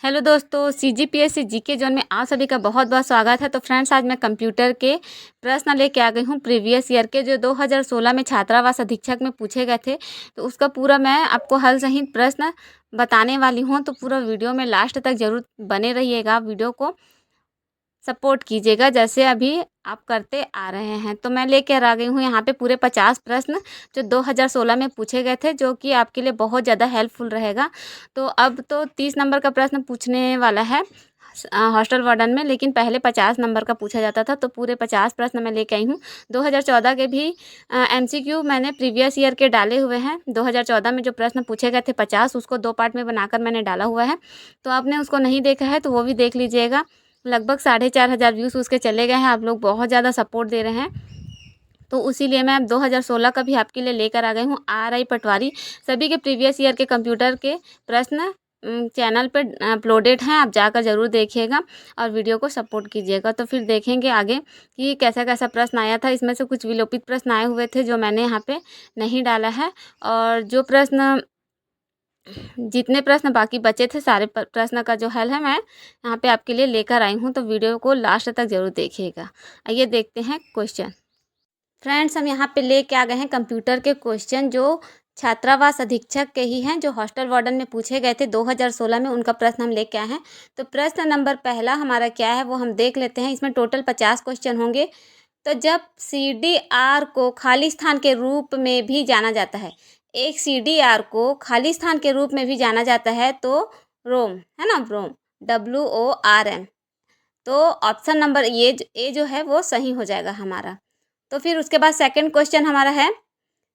Hello दोस्तों, CGPSC GK zone में आप सभी का बहुत बहुत स्वागत है। तो फ्रेंड्स, आज मैं कंप्यूटर के प्रश्न लेके आ गई हूँ प्रीवियस ईयर के, जो 2016 में छात्रावास अधीक्षक में पूछे गए थे। तो उसका पूरा मैं आपको हल सहित प्रश्न बताने वाली हूँ। तो पूरा वीडियो में लास्ट तक जरूर बने रहिएगा, वीडियो को सपोर्ट कीजिएगा जैसे अभी आप करते आ रहे हैं। तो मैं लेकर आ गई हूँ यहाँ पे पूरे 50 प्रश्न जो 2016 में पूछे गए थे, जो कि आपके लिए बहुत ज़्यादा हेल्पफुल रहेगा। तो अब तो 30 नंबर का प्रश्न पूछने वाला है हॉस्टल वार्डन में, लेकिन पहले 50 नंबर का पूछा जाता था। तो पूरे 50 प्रश्न मैं लेके आई हूँ। 2014 के भी एमसीक्यू मैंने प्रीवियस ईयर के डाले हुए हैं। 2014 में जो प्रश्न पूछे गए थे 50, उसको 2 पार्ट में बनाकर मैंने डाला हुआ है। तो आपने उसको नहीं देखा है तो वो भी देख लीजिएगा। लगभग 4,500 व्यूज़ उसके चले गए हैं। आप लोग बहुत ज़्यादा सपोर्ट दे रहे हैं, तो इसीलिए मैं 2016 का भी आपके लिए लेकर आ गई हूँ। RI पटवारी सभी के प्रीवियस ईयर के कंप्यूटर के प्रश्न चैनल पे अपलोडेड हैं। आप जाकर ज़रूर देखिएगा और वीडियो को सपोर्ट कीजिएगा। तो फिर देखेंगे आगे कि कैसा कैसा प्रश्न आया था। इसमें से कुछ विलोपित प्रश्न आए हुए थे जो मैंने यहाँ पे नहीं डाला है, और जो प्रश्न जितने प्रश्न बाकी बचे थे सारे प्रश्न का जो हल है मैं यहाँ पे आपके लिए लेकर आई हूँ। तो वीडियो को लास्ट तक ज़रूर देखिएगा। आइए देखते हैं क्वेश्चन। फ्रेंड्स, हम यहाँ पे लेके आ गए हैं कंप्यूटर के क्वेश्चन जो छात्रावास अधीक्षक के ही हैं, जो हॉस्टल वार्डन में पूछे गए थे 2016 में। उनका प्रश्न हम लेके आए हैं। तो प्रश्न नंबर पहला हमारा क्या है वो हम देख लेते हैं। इसमें टोटल 50 क्वेश्चन होंगे। तो जब CDR को खाली स्थान के रूप में भी जाना जाता है, एक CDR को खाली स्थान के रूप में भी जाना जाता है, तो रोम है ना, रोम WORM। तो ऑप्शन नंबर ए जो है वो सही हो जाएगा हमारा। तो फिर उसके बाद सेकंड क्वेश्चन हमारा है,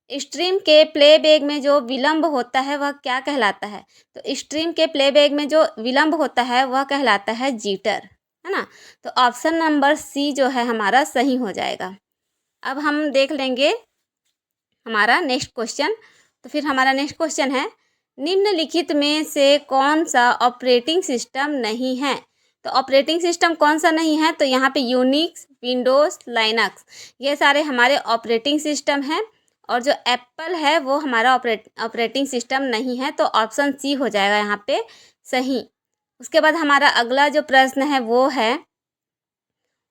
स्ट्रीम के प्लेबैक में जो विलंब होता है वह क्या कहलाता है। तो स्ट्रीम के प्लेबैक में जो विलंब होता है वह कहलाता है जीटर, है ना। तो ऑप्शन नंबर सी जो है हमारा सही हो जाएगा। अब हम देख लेंगे हमारा नेक्स्ट क्वेश्चन। तो फिर हमारा नेक्स्ट क्वेश्चन है, निम्नलिखित में से कौन सा ऑपरेटिंग सिस्टम नहीं है। तो ऑपरेटिंग सिस्टम कौन सा नहीं है, तो यहाँ पे यूनिक्स, विंडोज़, लाइनक्स, ये सारे हमारे ऑपरेटिंग सिस्टम हैं। और जो एप्पल है वो हमारा ऑपरेटिंग सिस्टम नहीं है। तो ऑप्शन सी हो जाएगा यहाँ पे सही। उसके बाद हमारा अगला जो प्रश्न है वो है,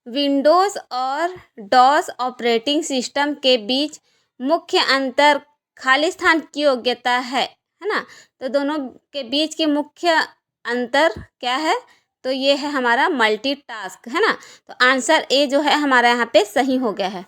विंडोज़ और डॉस ऑपरेटिंग सिस्टम के बीच मुख्य अंतर खाली स्थान की योग्यता है ना। तो दोनों के बीच के मुख्य अंतर क्या है, तो ये है हमारा मल्टीटास्क, है ना। तो आंसर ए जो है हमारा यहाँ पे सही हो गया है।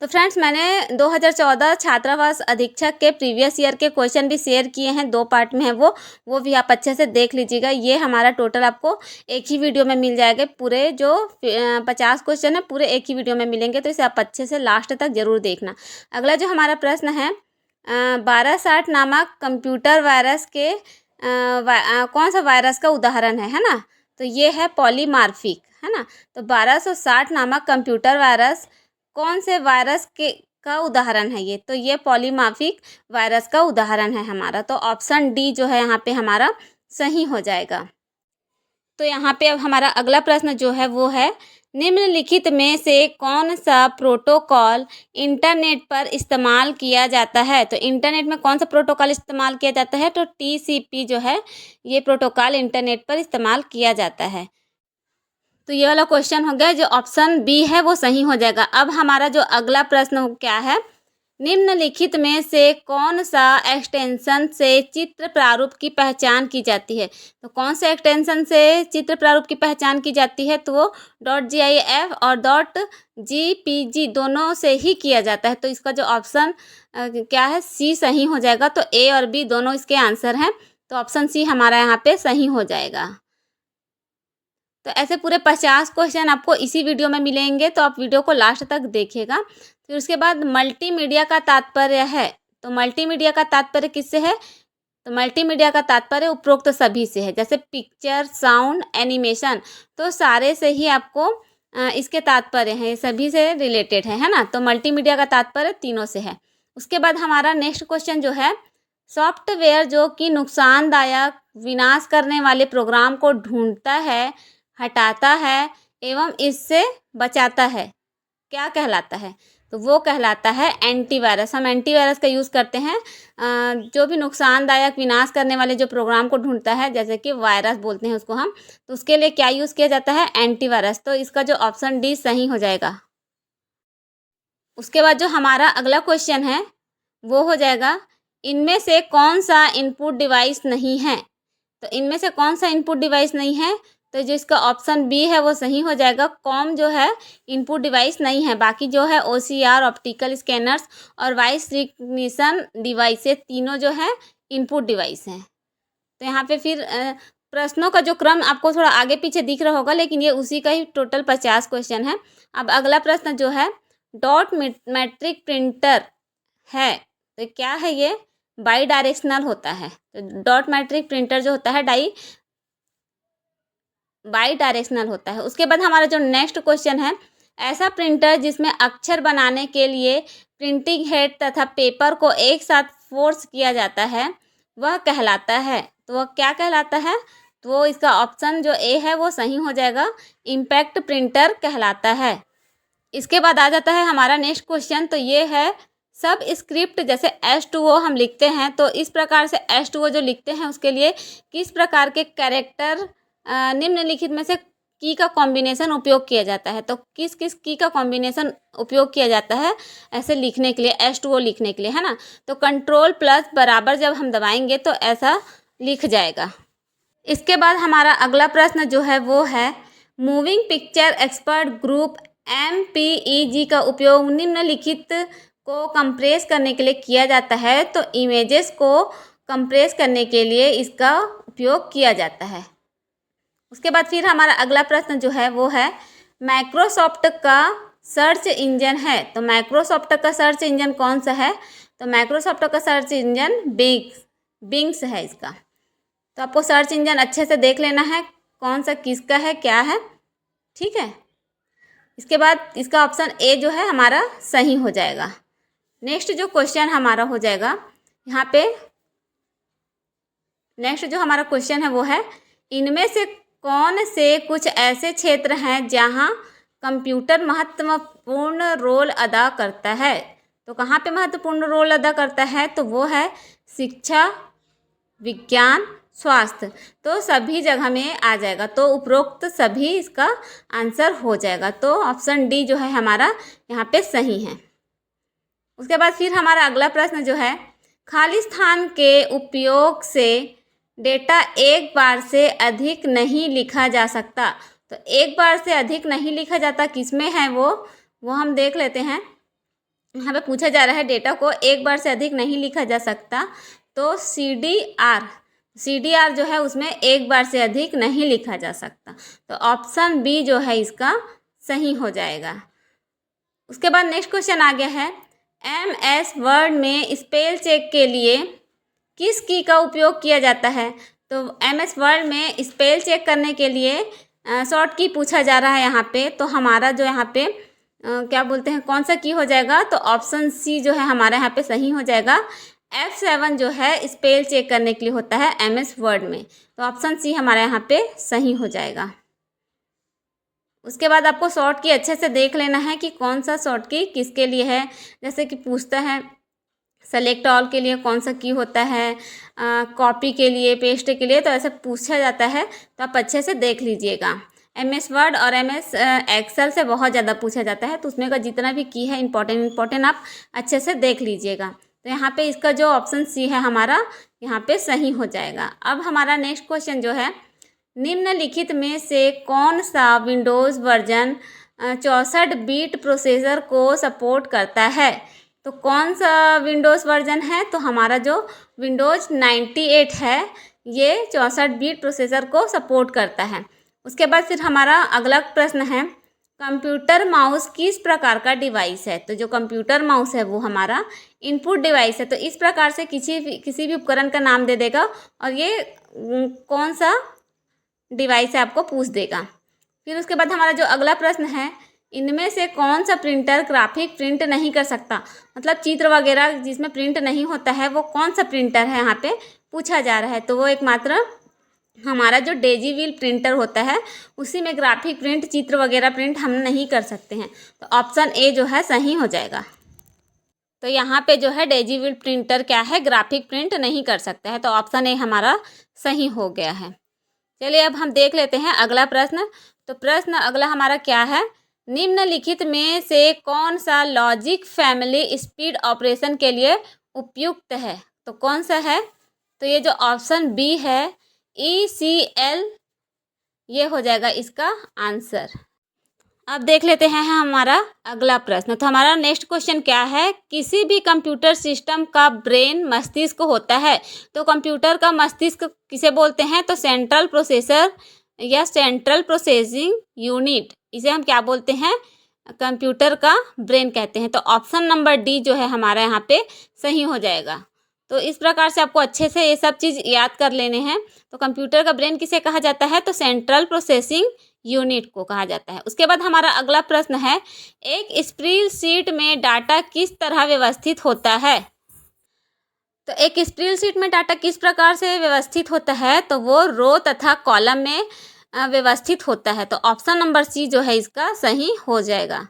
तो फ्रेंड्स, मैंने 2014 छात्रावास अधीक्षक के प्रीवियस ईयर के क्वेश्चन भी शेयर किए हैं, 2 पार्ट में है वो भी आप अच्छे से देख लीजिएगा। ये हमारा टोटल आपको एक ही वीडियो में मिल जाएगा। पूरे जो 50 क्वेश्चन है पूरे एक ही वीडियो में मिलेंगे, तो इसे आप अच्छे से लास्ट तक ज़रूर देखना। अगला जो हमारा प्रश्न है, 1260 नामक कंप्यूटर वायरस के कौन सा वायरस का उदाहरण है ना। तो ये है पॉलीमार्फिक, है ना। तो 1260 नामक कंप्यूटर वायरस कौन से वायरस के का उदाहरण है ये, तो ये पॉलीमार्फिक वायरस का उदाहरण है हमारा। तो ऑप्शन डी जो है यहाँ पे हमारा सही हो जाएगा। तो यहाँ पे अब हमारा अगला प्रश्न जो है वो है, निम्नलिखित में से कौन सा प्रोटोकॉल इंटरनेट पर इस्तेमाल किया जाता है। तो इंटरनेट में कौन सा प्रोटोकॉल इस्तेमाल किया जाता है, तो TCP जो है ये प्रोटोकॉल इंटरनेट पर इस्तेमाल किया जाता है। तो ये वाला क्वेश्चन हो गया, जो ऑप्शन बी है वो सही हो जाएगा। अब हमारा जो अगला प्रश्न क्या है, निम्नलिखित में से कौन सा एक्सटेंशन से चित्र प्रारूप की पहचान की जाती है। तो कौन से एक्सटेंशन से चित्र प्रारूप की पहचान की जाती है, तो वो .gif और .jpg दोनों से ही किया जाता है। तो इसका जो ऑप्शन क्या है, सी सही हो जाएगा। तो ए और बी दोनों इसके आंसर हैं। तो ऑप्शन सी हमारा यहाँ पे सही हो जाएगा। तो ऐसे पूरे 50 क्वेश्चन आपको इसी वीडियो में मिलेंगे, तो आप वीडियो को लास्ट तक देखिएगा। फिर उसके बाद मल्टीमीडिया का तात्पर्य है। तो मल्टीमीडिया का तात्पर्य किससे है, तो मल्टीमीडिया का तात्पर्य उपरोक्त सभी से है, जैसे पिक्चर, साउंड, एनिमेशन, तो सारे से ही आपको इसके तात्पर्य हैं, सभी से रिलेटेड है ना। तो मल्टीमीडिया का तात्पर्य तीनों से है। उसके बाद हमारा नेक्स्ट क्वेश्चन जो है, सॉफ्टवेयर जो कि नुकसानदायक, विनाश करने वाले प्रोग्राम को ढूंढता है, हटाता है एवं इससे बचाता है, क्या कहलाता है। तो वो कहलाता है एंटीवायरस। हम एंटीवायरस का यूज़ करते हैं जो भी नुकसानदायक विनाश करने वाले जो प्रोग्राम को ढूंढता है, जैसे कि वायरस बोलते हैं उसको हम, तो उसके लिए क्या यूज़ किया जाता है? एंटीवायरस। तो इसका जो ऑप्शन डी सही हो जाएगा। उसके बाद जो हमारा अगला क्वेश्चन है वो हो जाएगा, इनमें से कौन सा इनपुट डिवाइस नहीं है? तो इनमें से कौन सा इनपुट डिवाइस नहीं है? तो जो इसका ऑप्शन बी है वो सही हो जाएगा। कॉम जो है इनपुट डिवाइस नहीं है, बाकी जो है ओसीआर, ऑप्टिकल स्कैनर्स और वॉइस रिकग्निशन डिवाइस, ये तीनों जो है इनपुट डिवाइस हैं। तो यहाँ पे फिर प्रश्नों का जो क्रम आपको थोड़ा आगे पीछे दिख रहा होगा, लेकिन ये उसी का ही टोटल 50 क्वेश्चन है। अब अगला प्रश्न जो है, डॉट मैट्रिक प्रिंटर है तो क्या है? ये बाई डायरेक्शनल होता है। तो डॉट मैट्रिक प्रिंटर जो होता है बाई डायरेक्शनल होता है। उसके बाद हमारा जो नेक्स्ट क्वेश्चन है, ऐसा प्रिंटर जिसमें अक्षर बनाने के लिए प्रिंटिंग हेड तथा पेपर को एक साथ फोर्स किया जाता है वह कहलाता है। तो वह क्या कहलाता है? तो इसका ऑप्शन जो ए है वो सही हो जाएगा, इम्पैक्ट प्रिंटर कहलाता है। इसके बाद आ जाता है हमारा नेक्स्ट क्वेश्चन, तो ये है सब स्क्रिप्ट जैसे H2O हम लिखते हैं, तो इस प्रकार से H2O जो लिखते हैं उसके लिए किस प्रकार के कैरेक्टर निम्नलिखित में से की का कॉम्बिनेशन उपयोग किया जाता है? तो किस किस की का कॉम्बिनेशन उपयोग किया जाता है ऐसे लिखने के लिए, H2O लिखने के लिए, है ना? तो कंट्रोल प्लस बराबर जब हम दबाएंगे तो ऐसा लिख जाएगा। इसके बाद हमारा अगला प्रश्न जो है वो है, moving picture expert group MPEG का उपयोग निम्नलिखित को कंप्रेस करने के लिए किया जाता है। तो इमेजेस को कंप्रेस करने के लिए इसका उपयोग किया जाता है। उसके बाद फिर हमारा अगला प्रश्न जो है वो है, माइक्रोसॉफ्ट का सर्च इंजन है। तो माइक्रोसॉफ्ट का सर्च इंजन कौन सा है? तो माइक्रोसॉफ्ट का सर्च इंजन बिंग्स है इसका। तो आपको सर्च इंजन अच्छे से देख लेना है कौन सा किसका है, क्या है, ठीक है। इसके बाद इसका ऑप्शन ए जो है हमारा सही हो जाएगा। नेक्स्ट जो क्वेश्चन हमारा हो जाएगा यहाँ पे, नेक्स्ट जो हमारा क्वेश्चन है वो है, इनमें से कौन से कुछ ऐसे क्षेत्र हैं जहाँ कंप्यूटर महत्वपूर्ण रोल अदा करता है? तो कहाँ पे महत्वपूर्ण रोल अदा करता है? तो वो है शिक्षा, विज्ञान, स्वास्थ्य। तो सभी जगह में आ जाएगा, तो उपरोक्त सभी इसका आंसर हो जाएगा। तो ऑप्शन डी जो है हमारा यहाँ पे सही है। उसके बाद फिर हमारा अगला प्रश्न जो है, खाली स्थान के उपयोग से डेटा एक बार से अधिक नहीं लिखा जा सकता। तो एक बार से अधिक नहीं लिखा जाता किसमें है वो हम देख लेते हैं। यहाँ पे पूछा जा रहा है डेटा को एक बार से अधिक नहीं लिखा जा सकता, तो CDR जो है उसमें एक बार से अधिक नहीं लिखा जा सकता। तो ऑप्शन बी जो है इसका सही हो जाएगा। उसके बाद नेक्स्ट क्वेश्चन आ गया है, MS वर्ड में स्पेल चेक के लिए किस की का उपयोग किया जाता है? तो MS वर्ड में स्पेल चेक करने के लिए शॉर्ट की पूछा जा रहा है यहाँ पे। तो हमारा जो यहाँ पे क्या बोलते हैं, कौन सा की हो जाएगा? तो ऑप्शन सी जो है हमारा यहाँ पे सही हो जाएगा। F7 जो है स्पेल चेक करने के लिए होता है MS वर्ड में। तो ऑप्शन सी हमारा यहाँ पे सही हो जाएगा। उसके बाद आपको शॉर्ट की अच्छे से देख लेना है कि कौन सा शॉर्ट की किसके लिए है। जैसे कि पूछता है सेलेक्ट ऑल के लिए कौन सा की होता है, कॉपी के लिए, पेस्ट के लिए, तो ऐसे पूछा जाता है। तो आप अच्छे से देख लीजिएगा। MS वर्ड और MS एक्सेल से बहुत ज़्यादा पूछा जाता है, तो उसमें का जितना भी की है इम्पोर्टेंट आप अच्छे से देख लीजिएगा। तो यहाँ पे इसका जो ऑप्शन सी है हमारा यहाँ पे सही हो जाएगा। अब हमारा नेक्स्ट क्वेश्चन जो है, निम्नलिखित में से कौन सा विंडोज़ वर्जन 64 बीट प्रोसेसर को सपोर्ट करता है? तो कौन सा विंडोज़ वर्जन है? तो हमारा जो विंडोज़ 98 है ये 64 बीट प्रोसेसर को सपोर्ट करता है। उसके बाद फिर हमारा अगला प्रश्न है, कंप्यूटर माउस किस प्रकार का डिवाइस है? तो जो कंप्यूटर माउस है वो हमारा इनपुट डिवाइस है। तो इस प्रकार से किसी भी उपकरण का नाम दे देगा और ये कौन सा डिवाइस है आपको पूछ देगा। फिर उसके बाद हमारा जो अगला प्रश्न है, इनमें से कौन सा प्रिंटर ग्राफिक प्रिंट नहीं कर सकता? मतलब चित्र वगैरह जिसमें प्रिंट नहीं होता है वो कौन सा प्रिंटर है यहाँ पे पूछा जा रहा है। तो वो एकमात्र हमारा जो डिजिटल प्रिंटर होता है उसी में ग्राफिक प्रिंट, चित्र वगैरह प्रिंट हम नहीं कर सकते हैं। तो ऑप्शन ए जो है सही हो जाएगा। तो यहाँ पे जो है डिजिटल प्रिंटर क्या है, ग्राफिक प्रिंट नहीं कर सकता है। तो ऑप्शन ए हमारा सही हो गया है। चलिए अब हम देख लेते हैं अगला प्रश्न। तो प्रश्न अगला हमारा क्या है, निम्नलिखित में से कौन सा लॉजिक फैमिली स्पीड ऑपरेशन के लिए उपयुक्त है? तो कौन सा है? तो ये जो ऑप्शन बी है ECL, ये हो जाएगा इसका आंसर। अब देख लेते हैं हमारा अगला प्रश्न। तो हमारा नेक्स्ट क्वेश्चन क्या है, किसी भी कंप्यूटर सिस्टम का ब्रेन मस्तिष्क होता है। तो कंप्यूटर का मस्तिष्क किसे बोलते हैं? तो सेंट्रल प्रोसेसर या सेंट्रल प्रोसेसिंग यूनिट, इसे हम क्या बोलते हैं? कंप्यूटर का ब्रेन कहते हैं। तो ऑप्शन नंबर डी जो है हमारा यहाँ पे सही हो जाएगा। तो इस प्रकार से आपको अच्छे से ये सब चीज़ याद कर लेने हैं। तो कंप्यूटर का ब्रेन किसे कहा जाता है? तो सेंट्रल प्रोसेसिंग यूनिट को कहा जाता है। उसके बाद हमारा अगला प्रश्न है, एक स्प्रेडशीट में डाटा किस तरह व्यवस्थित होता है? तो एक स्प्रेडशीट में डाटा किस प्रकार से व्यवस्थित होता है? तो वो रो तथा कॉलम में व्यवस्थित होता है। तो ऑप्शन नंबर सी जो है इसका सही हो जाएगा।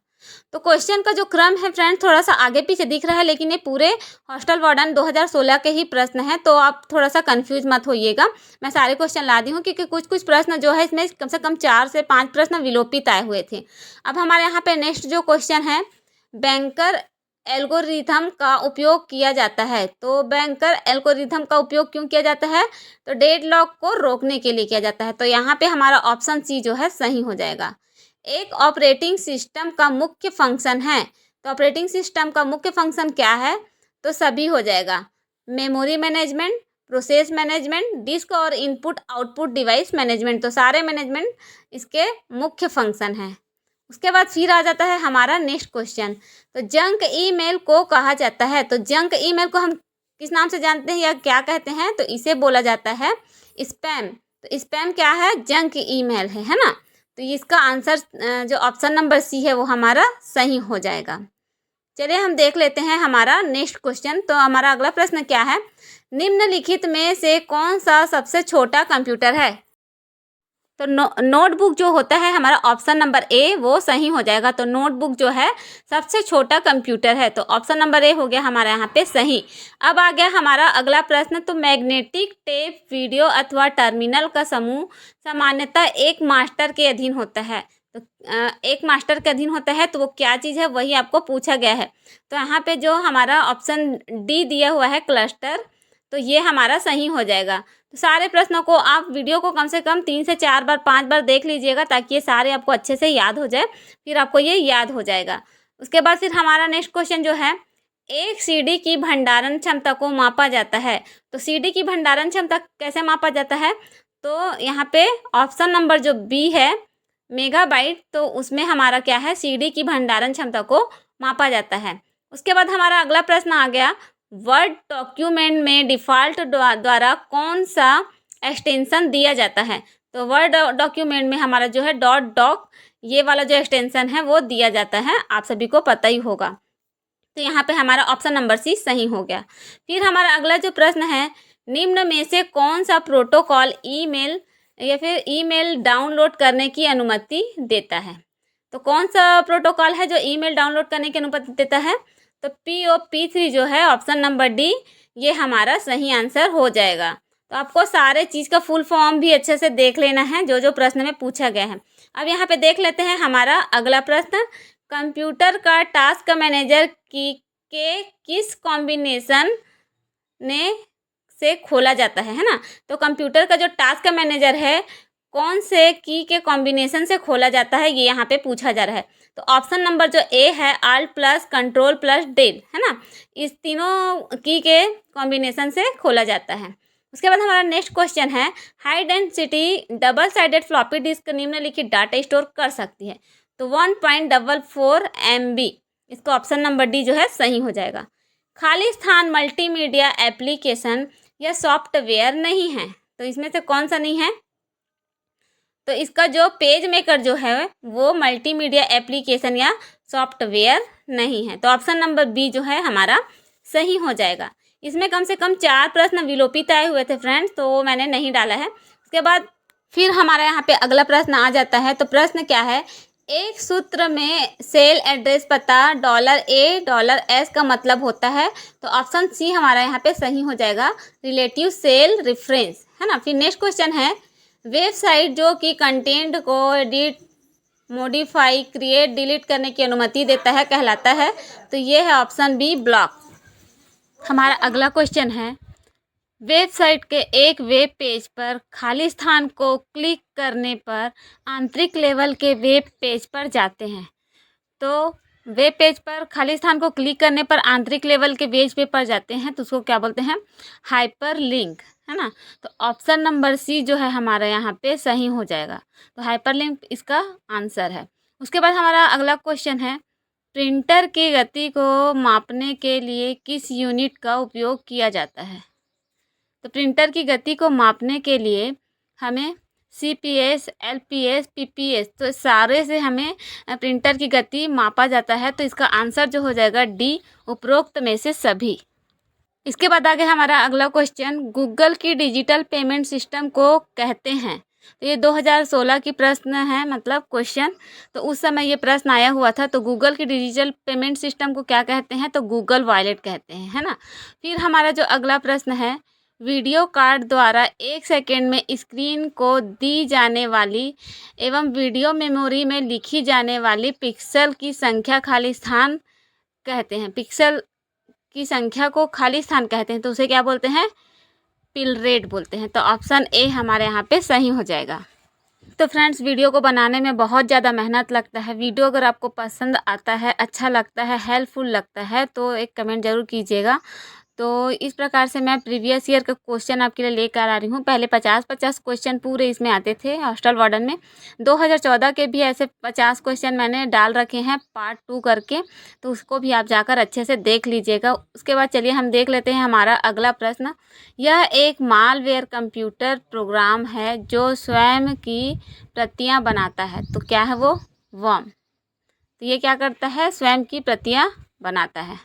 तो क्वेश्चन का जो क्रम है फ्रेंड थोड़ा सा आगे पीछे दिख रहा है, लेकिन ये पूरे हॉस्टल वार्डन 2016 के ही प्रश्न हैं। तो आप थोड़ा सा कंफ्यूज मत होइएगा। मैं सारे क्वेश्चन ला दी हूँ क्योंकि कुछ कुछ प्रश्न जो है इसमें कम से कम 4 से 5 प्रश्न विलोपित आए हुए थे। अब हमारे यहाँ पे नेक्स्ट जो क्वेश्चन है, बैंकर एल्गोरिथम का उपयोग किया जाता है। तो बैंकर एल्गोरिथम का उपयोग क्यों किया जाता है? तो डेडलॉक को रोकने के लिए किया जाता है। तो यहाँ पे हमारा ऑप्शन सी जो है सही हो जाएगा। एक ऑपरेटिंग सिस्टम का मुख्य फंक्शन है। तो ऑपरेटिंग सिस्टम का मुख्य फंक्शन क्या है? तो सभी हो जाएगा, memory management, process management, disk और इनपुट आउटपुट डिवाइस मैनेजमेंट। तो सारे मैनेजमेंट इसके मुख्य फंक्शन हैं। उसके बाद फिर आ जाता है हमारा नेक्स्ट क्वेश्चन। तो जंक ईमेल को कहा जाता है। तो जंक ईमेल को हम किस नाम से जानते हैं या क्या कहते हैं? तो इसे बोला जाता है स्पैम। तो स्पैम क्या है? जंक ईमेल है ना। तो इसका आंसर जो ऑप्शन नंबर सी है वो हमारा सही हो जाएगा। चलिए हम देख लेते हैं हमारा नेक्स्ट क्वेश्चन। तो हमारा अगला प्रश्न क्या है, निम्नलिखित में से कौन सा सबसे छोटा कंप्यूटर है? तो नोटबुक जो होता है हमारा ऑप्शन नंबर ए वो सही हो जाएगा। तो नोटबुक जो है सबसे छोटा कंप्यूटर है। तो ऑप्शन नंबर ए हो गया हमारा यहाँ पे सही। अब आ गया हमारा अगला प्रश्न। तो मैग्नेटिक टेप, वीडियो अथवा टर्मिनल का समूह सामान्यतः एक मास्टर के अधीन होता है। तो एक मास्टर के अधीन होता है, तो वो क्या चीज़ है वही आपको पूछा गया है। तो यहाँ पे जो हमारा ऑप्शन डी दिया हुआ है क्लस्टर, तो ये हमारा सही हो जाएगा। तो सारे प्रश्नों को आप वीडियो को कम से कम 3 से 4 बार 5 बार देख लीजिएगा ताकि ये सारे आपको अच्छे से याद हो जाए, फिर आपको ये याद हो जाएगा। उसके बाद फिर हमारा नेक्स्ट क्वेश्चन जो है, एक सीडी की भंडारण क्षमता को मापा जाता है। तो सीडी की भंडारण क्षमता कैसे मापा जाता है? तो यहाँ पे ऑप्शन नंबर जो बी है मेगाबाइट, तो उसमें हमारा क्या है, सीडी की भंडारण क्षमता को मापा जाता है। उसके बाद हमारा अगला प्रश्न आ गया, वर्ड डॉक्यूमेंट में डिफ़ॉल्ट द्वारा कौन सा एक्सटेंशन दिया जाता है? तो वर्ड डॉक्यूमेंट में हमारा जो है डॉट डॉक, ये वाला जो एक्सटेंशन है वो दिया जाता है, आप सभी को पता ही होगा। तो यहाँ पे हमारा ऑप्शन नंबर सी सही हो गया। फिर हमारा अगला जो प्रश्न है, निम्न में से कौन सा प्रोटोकॉल ईमेल या फिर ईमेल डाउनलोड करने की अनुमति देता है? तो कौन सा प्रोटोकॉल है जो ईमेल डाउनलोड करने की अनुमति देता है? तो POP3 जो है ऑप्शन नंबर डी, ये हमारा सही आंसर हो जाएगा। तो आपको सारे चीज़ का फुल फॉर्म भी अच्छे से देख लेना है जो जो प्रश्न में पूछा गया है। अब यहाँ पे देख लेते हैं हमारा अगला प्रश्न, कंप्यूटर का टास्क मैनेजर के किस कॉम्बिनेशन ने से खोला जाता है ना। तो कंप्यूटर का जो टास्क मैनेजर है कौन से की के कॉम्बिनेशन से खोला जाता है, ये यहाँ पे पूछा जा रहा है। तो ऑप्शन नंबर जो ए है ALT plus control plus del है ना, इस तीनों की के कॉम्बिनेशन से खोला जाता है। उसके बाद हमारा नेक्स्ट क्वेश्चन है, high density double sided floppy disk निम्नलिखित डाटा स्टोर कर सकती है। तो 1.44 MB, इसका ऑप्शन नंबर डी जो है सही हो जाएगा। खाली स्थान मल्टीमीडिया एप्लीकेशन या सॉफ्टवेयर नहीं है। तो इसमें से कौन सा नहीं है? तो इसका जो पेज मेकर जो है वो मल्टीमीडिया एप्लीकेशन या सॉफ्टवेयर नहीं है। तो ऑप्शन नंबर बी जो है हमारा सही हो जाएगा। इसमें कम से कम 4 प्रश्न विलोपित आए हुए थे फ्रेंड्स, तो वो मैंने नहीं डाला है। उसके बाद फिर हमारा यहाँ पे अगला प्रश्न आ जाता है। तो प्रश्न क्या है, एक सूत्र में सेल एड्रेस पता $A$S का मतलब होता है। तो ऑप्शन सी हमारा यहाँ पे सही हो जाएगा, रिलेटिव सेल रेफरेंस, है ना। फिर नेक्स्ट क्वेश्चन है, वेबसाइट जो कि कंटेंट को एडिट, मॉडिफाई, क्रिएट, डिलीट करने की अनुमति देता है कहलाता है। तो ये है ऑप्शन बी, ब्लॉग। हमारा अगला क्वेश्चन है, वेबसाइट के एक वेब पेज पर खाली स्थान को क्लिक करने पर आंतरिक लेवल के वेब पेज पर जाते हैं। तो वेब पेज पर खाली स्थान को क्लिक करने पर आंतरिक लेवल के पेज पर जाते हैं, तो उसको क्या बोलते हैं, हाइपर लिंक, है ना। तो ऑप्शन नंबर सी जो है हमारा यहाँ पे सही हो जाएगा। तो हाइपर लिंक इसका आंसर है। उसके बाद हमारा अगला क्वेश्चन है, प्रिंटर की गति को मापने के लिए किस यूनिट का उपयोग किया जाता है। तो प्रिंटर की गति को मापने के लिए हमें CPS, LPS, PPS, तो सारे से हमें प्रिंटर की गति मापा जाता है। तो इसका आंसर जो हो जाएगा डी, उपरोक्त में से सभी। इसके बाद आगे हमारा अगला क्वेश्चन, गूगल की डिजिटल पेमेंट सिस्टम को कहते हैं। तो ये 2016 की प्रश्न है, मतलब क्वेश्चन। तो उस समय ये प्रश्न आया हुआ था। तो गूगल की डिजिटल पेमेंट सिस्टम को क्या कहते हैं, तो गूगल वॉलेट कहते हैं, है ना। फिर हमारा जो अगला प्रश्न है, वीडियो कार्ड द्वारा 1 सेकेंड में स्क्रीन को दी जाने वाली एवं वीडियो मेमोरी में लिखी जाने वाली पिक्सल की संख्या खाली स्थान कहते हैं। पिक्सल की संख्या को खाली स्थान कहते हैं, तो उसे क्या बोलते हैं, पिल रेट बोलते हैं। तो ऑप्शन ए हमारे यहाँ पे सही हो जाएगा। तो फ्रेंड्स, वीडियो को बनाने में बहुत ज़्यादा मेहनत लगता है। वीडियो अगर आपको पसंद आता है, अच्छा लगता है, हेल्पफुल लगता है, तो एक कमेंट ज़रूर कीजिएगा। तो इस प्रकार से मैं प्रीवियस ईयर का क्वेश्चन आपके लिए लेकर आ रही हूँ। पहले 50-50 क्वेश्चन पूरे इसमें आते थे हॉस्टल वार्डन में। 2014 के भी ऐसे 50 क्वेश्चन मैंने डाल रखे हैं पार्ट 2 करके, तो उसको भी आप जाकर अच्छे से देख लीजिएगा। उसके बाद चलिए हम देख लेते हैं हमारा अगला प्रश्न। यह एक मालवेयर कंप्यूटर प्रोग्राम है जो स्वयं की प्रतियाँ बनाता है। तो क्या है वो, वर्म। तो ये क्या करता है, स्वयं की प्रतियाँ बनाता है।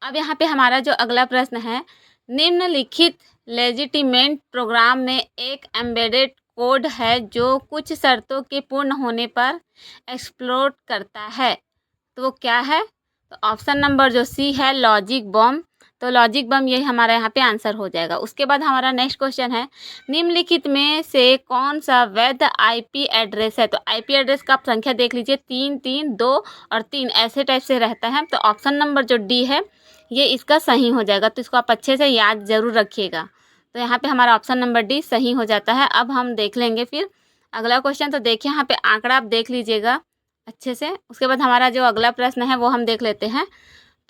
अब यहाँ पे हमारा जो अगला प्रश्न है, निम्नलिखित लेजिटिमेट प्रोग्राम में एक एम्बेडेड कोड है जो कुछ शर्तों के पूर्ण होने पर एक्सप्लोड करता है। तो वो क्या है, तो ऑप्शन नंबर जो सी है, लॉजिक बम। तो लॉजिक बम यही हमारा यहाँ पे आंसर हो जाएगा। उसके बाद हमारा नेक्स्ट क्वेश्चन है, निम्नलिखित में से कौन सा वैध IP एड्रेस है। तो IP एड्रेस का आप संख्या देख लीजिए, 3, 3, 2 और 3 ऐसे टाइप से रहता है। तो ऑप्शन नंबर जो डी है ये इसका सही हो जाएगा। तो इसको आप अच्छे से याद ज़रूर रखिएगा। तो यहाँ पे हमारा ऑप्शन नंबर डी सही हो जाता है। अब हम देख लेंगे फिर अगला क्वेश्चन। तो देखिए यहाँ पे आंकड़ा आप देख लीजिएगा अच्छे से। उसके बाद हमारा जो अगला प्रश्न है वो हम देख लेते हैं।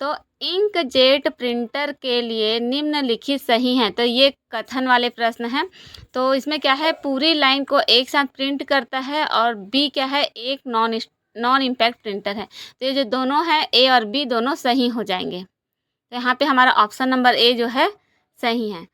तो इंकजेट प्रिंटर के लिए निम्नलिखित सही हैं। तो ये कथन वाले प्रश्न हैं। तो इसमें क्या है, पूरी लाइन को एक साथ प्रिंट करता है, और बी क्या है, एक नॉन इम्पैक्ट प्रिंटर है। तो ये जो दोनों हैं, ए और बी दोनों सही हो जाएंगे। तो यहाँ पे हमारा ऑप्शन नंबर ए जो है सही है।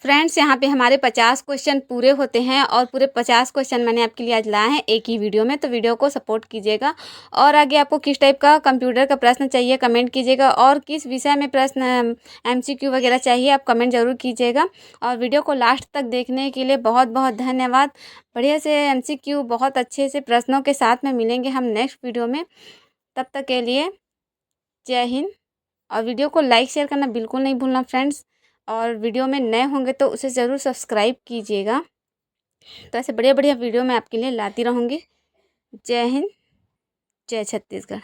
फ्रेंड्स, यहाँ पे हमारे 50 क्वेश्चन पूरे होते हैं, और पूरे 50 क्वेश्चन मैंने आपके लिए आज लाए हैं एक ही वीडियो में। तो वीडियो को सपोर्ट कीजिएगा। और आगे आपको किस टाइप का कंप्यूटर का प्रश्न चाहिए कमेंट कीजिएगा, और किस विषय में प्रश्न MCQ वगैरह चाहिए आप कमेंट ज़रूर कीजिएगा। और वीडियो को लास्ट तक देखने के लिए बहुत बहुत धन्यवाद। बढ़िया से MCQ बहुत अच्छे से प्रश्नों के साथ में मिलेंगे हम नेक्स्ट वीडियो में। तब तक के लिए जय हिंद। और वीडियो को लाइक शेयर करना बिल्कुल नहीं भूलना फ्रेंड्स। और वीडियो में नए होंगे तो उसे ज़रूर सब्सक्राइब कीजिएगा। तो ऐसे बढ़िया बढ़िया वीडियो मैं आपके लिए लाती रहूँगी। जय हिंद, जय छत्तीसगढ़।